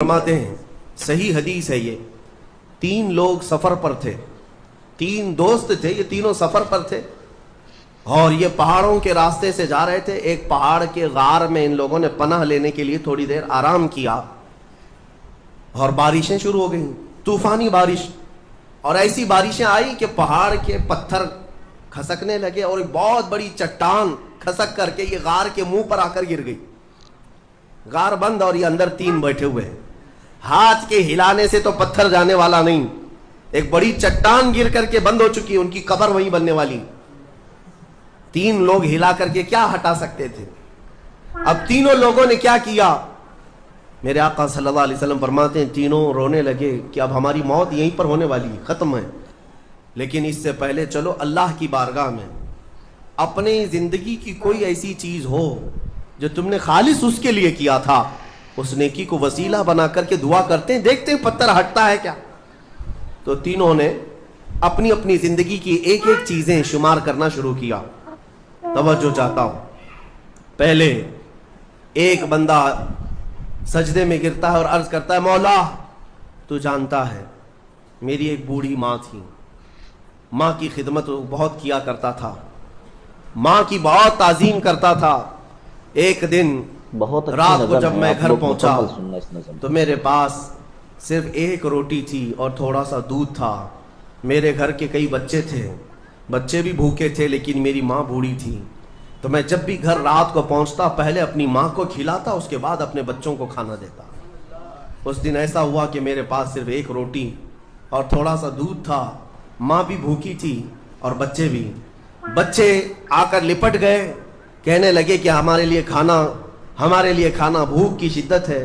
فرماتے ہیں، صحیح حدیث ہے یہ، 3 لوگ سفر پر تھے، 3 دوست تھے، یہ تینوں سفر پر تھے اور یہ پہاڑوں کے راستے سے جا رہے تھے۔ ایک پہاڑ کے غار میں ان لوگوں نے پناہ لینے کے لیے تھوڑی دیر آرام کیا اور بارشیں شروع ہو گئیں، طوفانی بارش، اور ایسی بارشیں آئی کہ پہاڑ کے پتھر کھسکنے لگے اور ایک بہت بڑی چٹان کھسک کر کے یہ غار کے منہ پر آ کر گر گئی۔ غار بند اور یہ اندر 3 بیٹھے ہوئے ہیں، ہاتھ کے ہلانے سے تو پتھر جانے والا نہیں، ایک بڑی چٹان گر کر کے بند ہو چکی، ان کی قبر وہیں بننے والی۔ 3 لوگ ہلا کر کے کیا ہٹا سکتے تھے؟ اب تینوں لوگوں نے کیا کیا؟ میرے آقا صلی اللہ علیہ وسلم فرماتے ہیں تینوں رونے لگے کہ اب ہماری موت یہیں پر ہونے والی ہے، ختم ہے، لیکن اس سے پہلے چلو اللہ کی بارگاہ میں اپنی زندگی کی کوئی ایسی چیز ہو جو تم نے خالص اس کے لیے کیا تھا، اس نیکی کو وسیلہ بنا کر کے دعا کرتے ہیں، دیکھتے ہیں پتھر ہٹتا ہے کیا۔ تو تینوں نے اپنی اپنی زندگی کی ایک ایک چیزیں شمار کرنا شروع کیا۔ توجہ چاہتا ہوں، پہلے ایک بندہ سجدے میں گرتا ہے اور عرض کرتا ہے مولا تو جانتا ہے میری ایک بوڑھی ماں تھی، ماں کی خدمت بہت کیا کرتا تھا، ماں کی بہت تعظیم کرتا تھا۔ ایک دن رات کو جب میں گھر پہنچا تو میرے پاس صرف ایک روٹی تھی اور تھوڑا سا دودھ تھا، میرے گھر کے کئی بچے تھے، بچے بھی بھوکے تھے، لیکن میری ماں بوڑھی تھی، تو میں جب بھی گھر رات کو پہنچتا پہلے اپنی ماں کو کھلاتا، اس کے بعد اپنے بچوں کو کھانا دیتا۔ اس دن ایسا ہوا کہ میرے پاس صرف ایک روٹی اور تھوڑا سا دودھ تھا، ماں بھی بھوکی تھی اور بچے بھی۔ بچے آ کر لپٹ گئے، کہنے لگے کہ ہمارے لیے کھانا، بھوک کی شدت ہے۔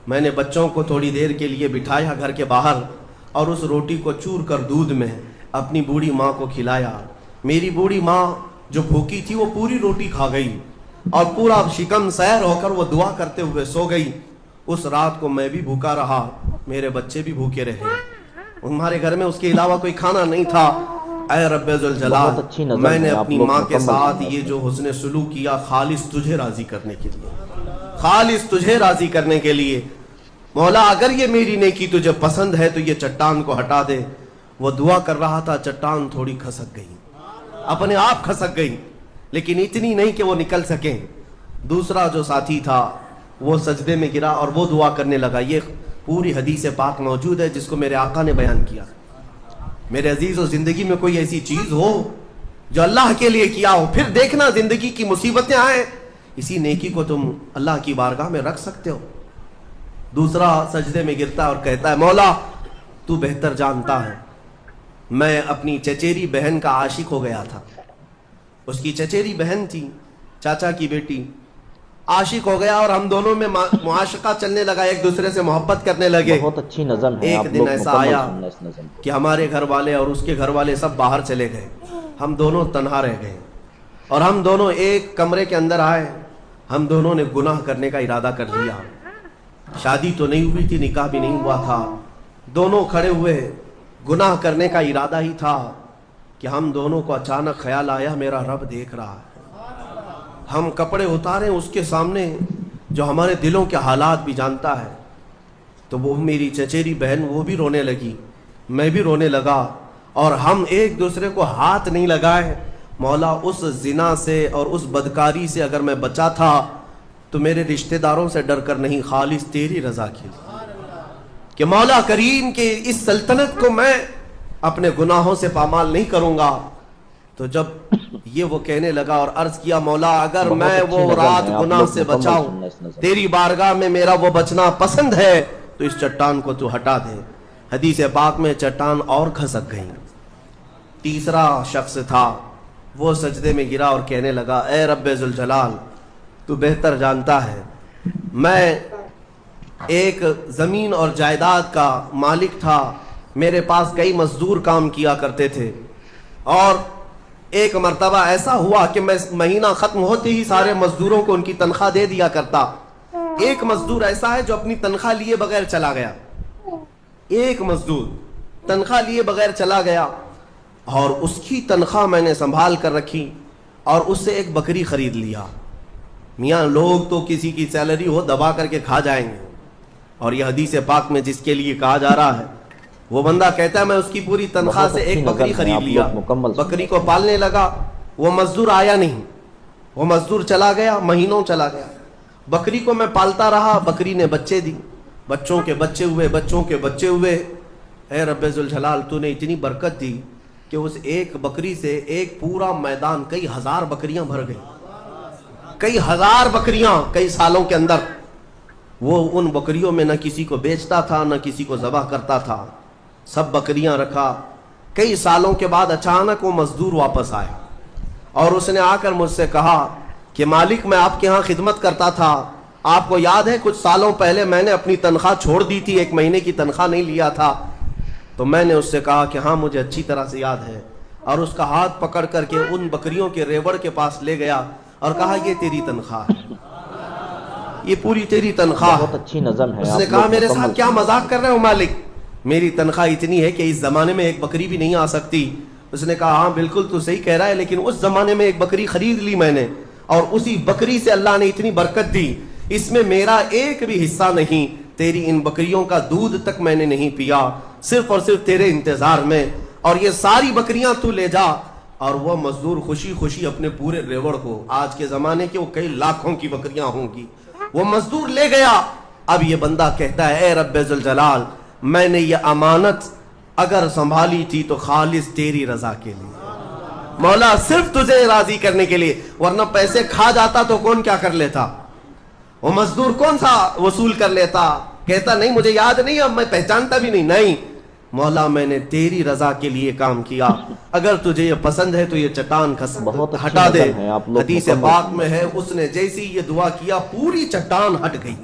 میں نے بچوں کو تھوڑی دیر کے لیے بٹھایا گھر کے باہر اور اس روٹی کو چور کر دودھ میں اپنی بوڑھی ماں کو کھلایا۔ میری بوڑھی ماں جو بھوکی تھی وہ پوری روٹی کھا گئی اور پورا شکم سیر ہو کر وہ دعا کرتے ہوئے سو گئی۔ اس رات کو میں بھی بھوکا رہا، میرے بچے بھی بھوکے رہے، ہمارے گھر میں اس کے علاوہ کوئی کھانا نہیں تھا۔ اے رب ذوالجلال، میں نے اپنی ماں کے ساتھ یہ جو حسن سلوک کیا خالص تجھے راضی کرنے کے لیے، خالص تجھے راضی کرنے کے لیے۔ مولا اگر یہ میری نیکی تجھے پسند ہے تو یہ چٹان کو ہٹا دے۔ وہ دعا کر رہا تھا، چٹان تھوڑی کھسک گئی، اپنے آپ کھسک گئی، لیکن اتنی نہیں کہ وہ نکل سکیں۔ دوسرا جو ساتھی تھا وہ سجدے میں گرا اور وہ دعا کرنے لگا۔ یہ پوری حدیث پاک موجود ہے جس کو میرے آقا نے بیان کیا۔ میرے عزیزو، زندگی میں کوئی ایسی چیز ہو جو اللہ کے لیے کیا ہو، پھر دیکھنا زندگی کی مصیبتیں آئیں، اسی نیکی کو تم اللہ کی بارگاہ میں رکھ سکتے ہو۔ دوسرا سجدے میں گرتا اور کہتا ہے مولا تو بہتر جانتا ہے، میں اپنی چچیری بہن کا عاشق ہو گیا تھا۔ اس کی چچیری بہن تھی، چاچا کی بیٹی، عاشق ہو گیا اور ہم دونوں میں معاشقہ چلنے لگا، ایک دوسرے سے محبت کرنے لگے۔ بہت اچھی نظم ہے، ایک دن ایسا آیا کہ ہمارے گھر والے اور اس کے گھر والے سب باہر چلے گئے، ہم دونوں تنہا رہ گئے اور ہم دونوں ایک کمرے کے اندر آئے۔ ہم دونوں نے گناہ کرنے کا ارادہ کر لیا، شادی تو نہیں ہوئی تھی، نکاح بھی نہیں ہوا تھا، دونوں کھڑے ہوئے، گناہ کرنے کا ارادہ ہی تھا کہ ہم دونوں کو اچانک خیال آیا میرا رب دیکھ رہا ہے۔ ہم کپڑے اتارے اس کے سامنے جو ہمارے دلوں کے حالات بھی جانتا ہے، تو وہ میری چچیری بہن وہ بھی رونے لگی، میں بھی رونے لگا اور ہم ایک دوسرے کو ہاتھ نہیں لگائے۔ مولا اس زنا سے اور اس بدکاری سے اگر میں بچا تھا تو میرے رشتہ داروں سے ڈر کر نہیں، خالص تیری رضا کے لیے، کہ مولا کریم کے اس سلطنت کو میں اپنے گناہوں سے پامال نہیں کروں گا۔ تو جب یہ وہ کہنے لگا اور عرض کیا مولا اگر میں وہ رات گناہ سے بچاؤں، تیری بارگاہ میں میرا وہ بچنا پسند ہے تو اس چٹان کو تو ہٹا دے۔ حدیث پاک میں چٹان اور کھسک گئی۔ تیسرا شخص تھا، وہ سجدے میں گرا اور کہنے لگا اے رب ذوالجلال تو بہتر جانتا ہے، میں ایک زمین اور جائیداد کا مالک تھا، میرے پاس کئی مزدور کام کیا کرتے تھے، اور ایک مرتبہ ایسا ہوا کہ میں مہینہ ختم ہوتے ہی سارے مزدوروں کو ان کی تنخواہ دے دیا کرتا۔ ایک مزدور ایسا ہے جو اپنی تنخواہ لیے بغیر چلا گیا، ایک مزدور تنخواہ لیے بغیر چلا گیا اور اس کی تنخواہ میں نے سنبھال کر رکھی اور اس سے ایک بکری خرید لیا۔ میاں لوگ تو کسی کی سیلری ہو دبا کر کے کھا جائیں گے، اور یہ حدیث پاک میں جس کے لیے کہا جا رہا ہے وہ بندہ کہتا ہے میں اس کی پوری تنخواہ سے ایک بکری خرید لیا، بکری کو پالنے لگا، وہ مزدور آیا نہیں، وہ مزدور چلا گیا، مہینوں چلا گیا، بکری کو میں پالتا رہا، بکری نے بچے دی، بچوں کے بچے ہوئے، بچوں کے بچے ہوئے۔ اے رب ذوالجلال تو نے اتنی برکت دی کہ اس ایک بکری سے ایک پورا میدان کئی ہزار بکریاں بھر گئی، کئی ہزار بکریاں کئی سالوں کے اندر۔ وہ ان بکریوں میں نہ کسی کو بیچتا تھا نہ کسی کو ذبح کرتا تھا، سب بکریاں رکھا۔ کئی سالوں کے بعد اچانک وہ مزدور واپس آیا اور اس نے آ کر مجھ سے کہا کہ مالک میں آپ کے ہاں خدمت کرتا تھا، آپ کو یاد ہے کچھ سالوں پہلے میں نے اپنی تنخواہ چھوڑ دی تھی، 1 مہینے کی تنخواہ نہیں لیا تھا؟ تو میں نے اس سے کہا کہ ہاں مجھے اچھی طرح سے یاد ہے، اور اس کا ہاتھ پکڑ کر کے ان بکریوں کے ریوڑ کے پاس لے گیا اور کہا یہ تیری تنخواہ ہے، یہ پوری تیری تنخواہ۔ بہت اچھی نظم ہے۔ اس نے کہا میرے ساتھ کیا مذاق کر رہے ہو مالک، میری تنخواہ اتنی ہے کہ اس زمانے میں ایک بکری بھی نہیں آ سکتی۔ اس نے کہا ہاں بالکل تو صحیح کہہ رہا ہے، لیکن اس زمانے میں ایک بکری خرید لی میں نے، اور اسی بکری سے اللہ نے اتنی برکت دی، اس میں میرا ایک بھی حصہ نہیں، تیری ان بکریوں کا دودھ تک میں نے نہیں پیا، صرف اور صرف تیرے انتظار میں، اور یہ ساری بکریاں تو لے جا۔ اور وہ مزدور خوشی خوشی اپنے پورے ریوڑ کو، آج کے زمانے کے وہ کئی لاکھوں کی بکریاں ہوں گی، وہ مزدور لے گیا۔ اب یہ بندہ کہتا ہے اے رب ذوالجلال میں نے یہ امانت اگر سنبھالی تھی تو خالص تیری رضا کے لیے، مولا صرف تجھے راضی کرنے کے لیے، ورنہ پیسے کھا جاتا تو کون کیا کر لیتا، وہ مزدور کون سا وصول کر لیتا؟ کہتا نہیں مجھے یاد نہیں، اب میں پہچانتا بھی نہیں، نہیں مولا میں نے تیری رضا کے لیے کام کیا، اگر تجھے یہ پسند ہے تو یہ چٹان ہٹا دے۔ حدیث پاک میں ہے اس نے جیسی یہ دعا کیا پوری چٹان ہٹ گئی،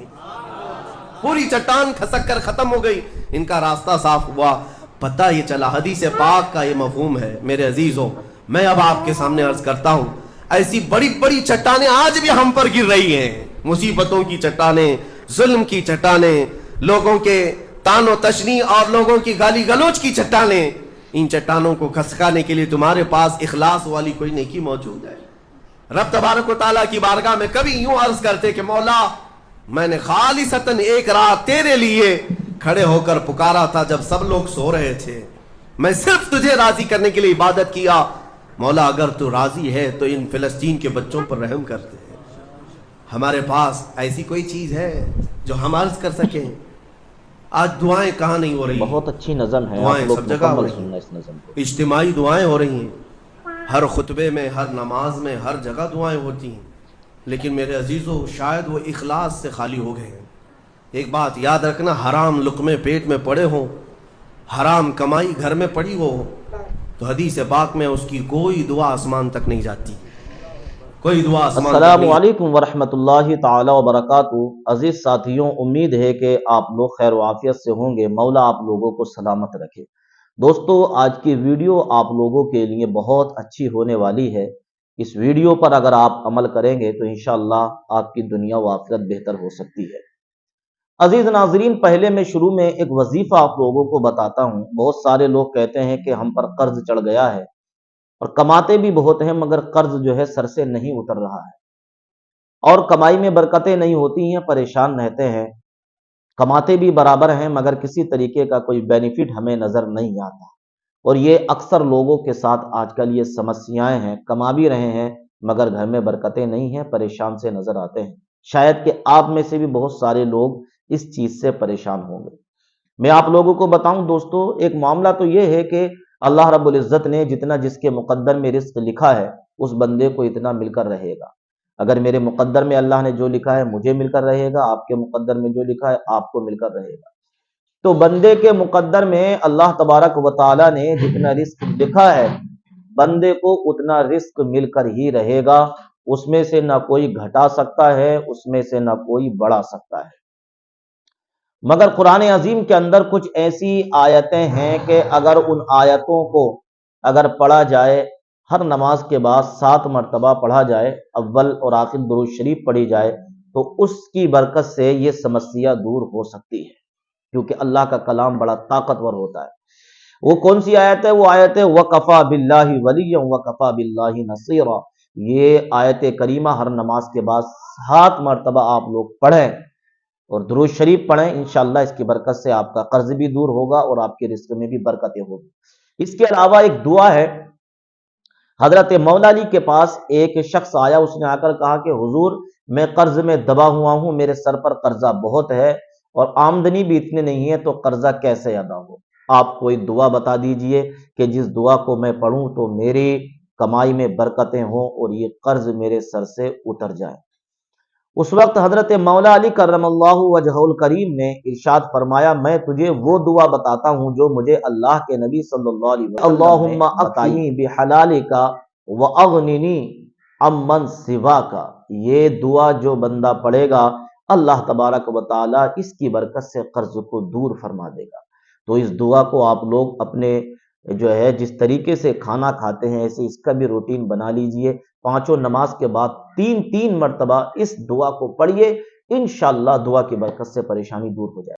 پوری چٹان کھسک کر ختم ہو گئی، ان کا راستہ صاف ہوا۔ پتہ یہ چلا حدیث پاک کا یہ مفہوم ہے۔ میرے عزیزوں میں اب آپ کے سامنے عرض کرتا ہوں، ایسی بڑی بڑی چٹانیں آج بھی ہم پر گر رہی ہیں، مصیبتوں کی چٹانیں، ظلم کی چٹانیں، لوگوں کے تان و تشنی اور لوگوں کی گالی گلوچ کی چٹانیں۔ ان چٹانوں کو کھسکانے کے لیے تمہارے پاس اخلاص والی کوئی نیکی موجود ہے؟ رب تبارک و تعالیٰ کی بارگاہ میں کبھی یوں عرض کرتے کہ مولا میں نے خالصتاً ایک رات تیرے لیے کھڑے ہو کر پکارا تھا جب سب لوگ سو رہے تھے، میں صرف تجھے راضی کرنے کے لیے عبادت کیا، مولا اگر تو راضی ہے تو ان فلسطین کے بچوں پر رحم کرتے۔ ہمارے پاس ایسی کوئی چیز ہے جو ہم عرض کر سکیں؟ آج دعائیں کہاں نہیں ہو رہی؟ بہت اچھی نظم ہے، دعائیں سب جگہ ہو رہی سننا ہیں، اس نظم کو۔ اجتماعی دعائیں ہو رہی ہیں، ہر خطبے میں، ہر نماز میں، ہر جگہ دعائیں ہوتی ہیں، لیکن میرے عزیزو شاید وہ اخلاص سے خالی ہو گئے ہیں۔ ایک بات یاد رکھنا، حرام لقمے پیٹ میں پڑے ہوں، حرام کمائی گھر میں پڑی ہو تو حدیث پاک میں اس کی کوئی دعا آسمان تک نہیں جاتی، کوئی دعا آسمان تک السلام نہیں۔ علیکم ورحمۃ اللہ تعالی وبرکاتہ۔ عزیز ساتھیوں، امید ہے کہ آپ لوگ خیر و عافیت سے ہوں گے، مولا آپ لوگوں کو سلامت رکھے۔ دوستو آج کی ویڈیو آپ لوگوں کے لیے بہت اچھی ہونے والی ہے، اس ویڈیو پر اگر آپ عمل کریں گے تو انشاءاللہ آپ کی دنیا و آخرت بہتر ہو سکتی ہے۔ عزیز ناظرین، پہلے میں شروع میں ایک وظیفہ آپ لوگوں کو بتاتا ہوں۔ بہت سارے لوگ کہتے ہیں کہ ہم پر قرض چڑھ گیا ہے اور کماتے بھی بہت ہیں مگر قرض جو ہے سر سے نہیں اتر رہا ہے، اور کمائی میں برکتیں نہیں ہوتی ہیں، پریشان رہتے ہیں، کماتے بھی برابر ہیں مگر کسی طریقے کا کوئی بینیفٹ ہمیں نظر نہیں آتا، اور یہ اکثر لوگوں کے ساتھ آج کل یہ سمسیایں ہیں، کما بھی رہے ہیں مگر گھر میں برکتیں نہیں ہیں، پریشان سے نظر آتے ہیں۔ شاید کہ آپ میں سے بھی بہت سارے لوگ اس چیز سے پریشان ہوں گے۔ میں آپ لوگوں کو بتاؤں دوستو، ایک معاملہ تو یہ ہے کہ اللہ رب العزت نے جتنا جس کے مقدر میں رزق لکھا ہے اس بندے کو اتنا مل کر رہے گا۔ اگر میرے مقدر میں اللہ نے جو لکھا ہے مجھے مل کر رہے گا، آپ کے مقدر میں جو لکھا ہے آپ کو مل کر رہے گا۔ تو بندے کے مقدر میں اللہ تبارک و تعالیٰ نے جتنا رزق لکھا ہے بندے کو اتنا رزق مل کر ہی رہے گا، اس میں سے نہ کوئی گھٹا سکتا ہے، اس میں سے نہ کوئی بڑھا سکتا ہے۔ مگر قرآن عظیم کے اندر کچھ ایسی آیتیں ہیں کہ اگر ان آیتوں کو اگر پڑھا جائے، ہر نماز کے بعد 7 مرتبہ پڑھا جائے، اول اور آخر درود شریف پڑھی جائے، تو اس کی برکت سے یہ سمسیا دور ہو سکتی ہے، کیونکہ اللہ کا کلام بڑا طاقتور ہوتا ہے۔ وہ کون سی آیت ہے؟ وہ آیت ہے وَكَفَى بِاللَّهِ وَلِيًّا وَكَفَى بِاللَّهِ نَصِيرًا۔ یہ آیت کریمہ ہر نماز کے بعد 7 مرتبہ آپ لوگ پڑھیں اور درود شریف پڑھیں، انشاءاللہ اس کی برکت سے آپ کا قرض بھی دور ہوگا اور آپ کے رزق میں بھی برکتیں ہوگی۔ اس کے علاوہ ایک دعا ہے، حضرت مولا علی کے پاس ایک شخص آیا، اس نے آ کر کہا کہ حضور میں قرض میں دبا ہوا ہوں، میرے سر پر قرضہ بہت ہے اور آمدنی بھی اتنے نہیں ہے، تو قرضہ کیسے ادا ہو؟ آپ کوئی دعا بتا دیجئے کہ جس دعا کو میں پڑھوں تو میری کمائی میں برکتیں ہوں اور یہ قرض میرے سر سے اتر جائے۔ اس وقت حضرت مولا علی کرم اللہ وجہ الکریم نے ارشاد فرمایا، میں تجھے وہ دعا بتاتا ہوں جو مجھے اللہ کے نبی صلی اللہ علیہ وسلم اللہم اکفنی بحلالک واغننی عمن سواک، یہ دعا جو بندہ پڑھے گا اللہ تبارک و تعالی اس کی برکت سے قرض کو دور فرما دے گا۔ تو اس دعا کو آپ لوگ اپنے جو ہے جس طریقے سے کھانا کھاتے ہیں ایسے اس کا بھی روٹین بنا لیجئے، پانچوں نماز کے بعد تین مرتبہ اس دعا کو پڑھیے، انشاءاللہ دعا کی برکت سے پریشانی دور ہو جائے۔